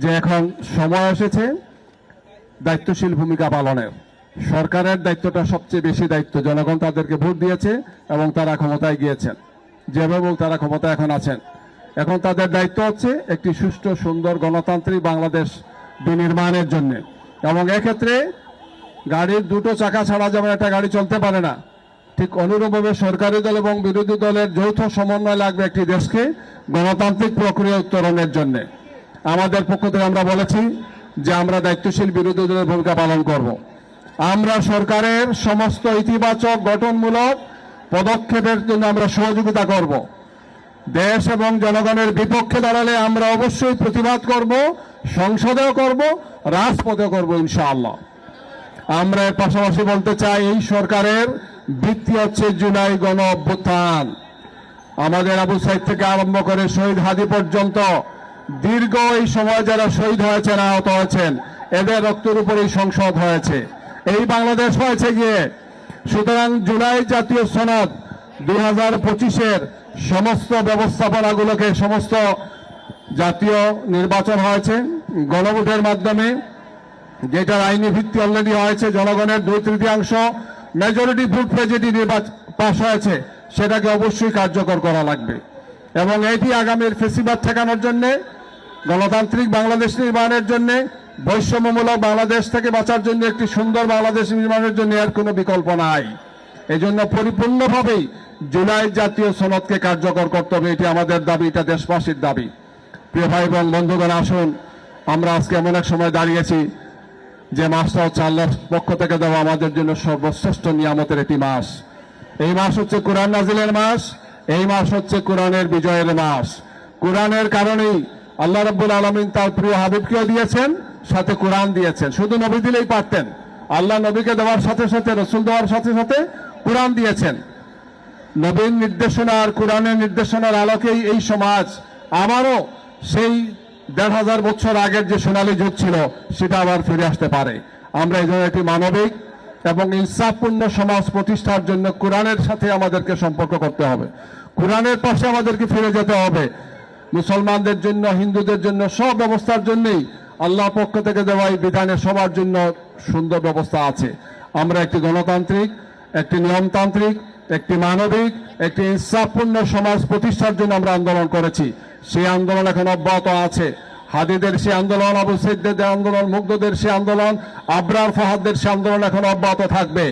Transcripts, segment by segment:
যে এখন সময় এসেছে দায়িত্বশীল ভূমিকা পালনের। সরকারের দায়িত্বটা সবচেয়ে বেশি দায়িত্ব, জনগণ তাদেরকে ভোট দিয়েছে এবং তারা ক্ষমতায় গিয়েছেন, যেভাবে তারা ক্ষমতায় এখন আছেন। এখন তাদের দায়িত্ব হচ্ছে একটি সুষ্ঠু সুন্দর গণতান্ত্রিক বাংলাদেশ বিনির্মাণের জন্য। এবং এক্ষেত্রে গাড়ির দুটো চাকা ছাড়া যেমন একটা গাড়ি চলতে পারে না, ঠিক অনুরূপভাবে সরকারি দল এবং বিরোধী দলের যৌথ সমন্বয় লাগবে একটি দেশকে গণতান্ত্রিক প্রক্রিয়া উত্তরণের জন্য। আমাদের পক্ষ থেকে আমরা বলেছি যে আমরা দায়িত্বশীল বিরোধী দলের ভূমিকা পালন করব। আমরা সরকারের সমস্ত ইতিবাচক গঠনমূলক পদক্ষেপের জন্য আমরা সহযোগিতা করব। দেশ এবং জনগণের বিপক্ষে দাঁড়ালে আমরা অবশ্যই প্রতিবাদ করব, সংসদেও করব, রাজপথেও করব ইনশাআল্লাহ। আমরা এর পাশাপাশি বলতে চাই, এই সরকারের ভিত্তি হচ্ছে জুলাই গণ অভ্যুত্থান। আমাদের আবু সাইদ থেকে আরম্ভ করে শহীদ হাদি পর্যন্ত দীর্ঘ এই সময় যারা শহীদ হয়েছেন, আহত হয়েছেন, এদের রক্তের উপর এই সংসদ হয়েছে, এই বাংলাদেশ হয়েছে গিয়ে। সুতরাং জুলাই জাতীয় সনদ 2025-এর সমস্ত ব্যবস্থাপনাগুলোকে, সমস্ত জাতীয় নির্বাচন হয়েছে গণভোটের মাধ্যমে, যেটার আইনি ভিত্তি অলরেডি হয়েছে, জনগণের 2/3 মেজরিটি ভোট পেয়ে নির্বাচন পাশ হয়েছে, সেটাকে অবশ্যই কার্যকর করা লাগবে। এবং এটি আগামীর ফেসিবাদ ঠেকানোর জন্য, গণতান্ত্রিক বাংলাদেশ নির্মাণের জন্য, বৈষম্যমূলক বাংলাদেশ থেকে বাঁচার জন্য, একটি সুন্দর বাংলাদেশ নির্মাণের জন্য এর কোনো বিকল্প নাই। এই জন্য পরিপূর্ণভাবেই জুলাই জাতীয় সনদকে কার্যকর করতে হবে, এটি আমাদের দাবি, এটা দেশবাসীর দাবি। প্রিয় ভাই এবং বন্ধুগণ, আসুন আমরা আজকে এমন এক সময় দাঁড়িয়েছি যে মাসটা হচ্ছে আল্লাহর পক্ষ থেকে দেওয়া আমাদের জন্য সর্বশ্রেষ্ঠ নিয়ামতের একটি মাস। এই মাস হচ্ছে কোরআন নাজিলের মাস, এই মাস হচ্ছে কোরআনের বিজয়ের মাস। কোরআনের কারণেই আল্লাহ রাব্বুল আলামিন তার প্রিয় হাবিবকেও দিয়েছেন, সাথে কোরআন দিয়েছেন। শুধু নবী দিলেই পারতেন, আল্লাহ নবীকে দেওয়ার সাথে সাথে, রসুল দেওয়ার সাথে সাথে কোরআন দিয়েছেন। নবীর নির্দেশনা আর কোরআনের নির্দেশনার আলোকেই এই সমাজ আবারও সেই ১৫০০ বছর আগের যে সোনালী যুগ ছিল সেটা আবার ফিরে আসতে পারে। আমরা এই জন্য একটি মানবিক এবং ইনসাফপূর্ণ সমাজ প্রতিষ্ঠার জন্য কোরআনের সাথে আমাদেরকে সম্পর্ক করতে হবে, কোরআনের পাশে আমাদেরকে ফিরে যেতে হবে। মুসলমানদের জন্য, হিন্দুদের জন্য, সব ব্যবস্থার জন্যই আল্লাহ পক্ষ থেকে দেওয়া এই বিধানে সবার জন্য সুন্দর ব্যবস্থা আছে। আমরা একটি গণতান্ত্রিক, একটি নিয়মতান্ত্রিক, একটি মানবিক, একটি ইনসাফপূর্ণ সমাজ প্রতিষ্ঠার জন্য আমরা আন্দোলন করেছি। সেই আন্দোলন এখন অব্যাহত আছে। হাদিদের সে আন্দোলন, আবু সাইদদের আন্দোলন, মুগ্ধদের সে আন্দোলন, আবরার ফাহাদদের সে আন্দোলন এখন অব্যাহত থাকবে।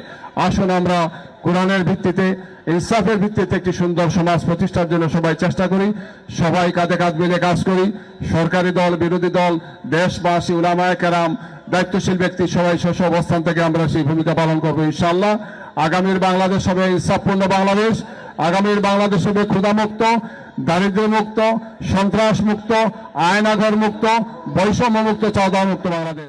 আসুন আমরা কোরআনের ভিত্তিতে, ইনসাফের ভিত্তিতে একটি সুন্দর সমাজ প্রতিষ্ঠার জন্য সবাই চেষ্টা করি, সবাই কাঁধে কাঁধ মিলে কাজ করি। সরকারি দল, বিরোধী দল, দেশবাসী, উলামায়ে কেরাম, দায়িত্বশীল ব্যক্তি, সবাই স্ব অবস্থান থেকে আমরা সেই ভূমিকা পালন করবো ইনশাআল্লাহ। আগামীর বাংলাদেশ হবে ইনসাফপূর্ণ বাংলাদেশ। আগামীর বাংলাদেশ হবে ক্ষুধামুক্ত, দারিদ্র্যমুক্ত, সন্ত্রাস মুক্ত, আয়নাঘর মুক্ত, বৈষম্য মুক্ত, চাঁদা মুক্ত বাংলাদেশ।